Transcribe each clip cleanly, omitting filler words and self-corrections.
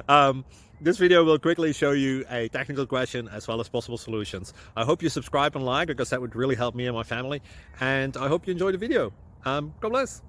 um, this video will quickly show you a technical question as well as possible solutions. I hope you subscribe and like because that would really help me and my family. And I hope you enjoy the video. God bless.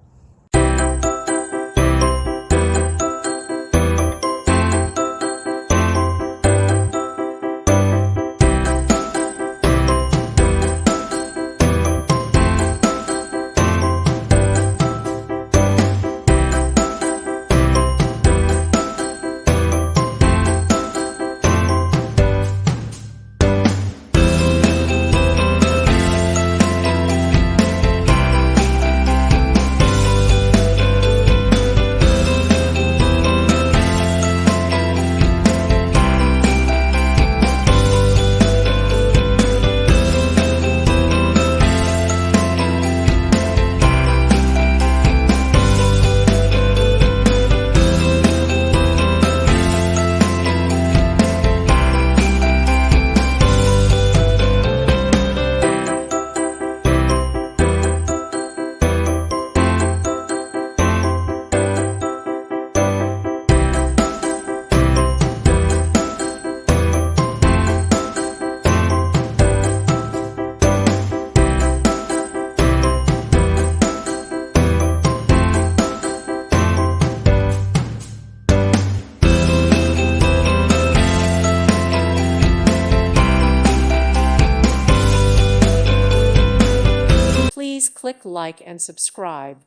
Please click like and subscribe.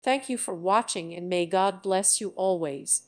Thank you for watching and may God bless you always.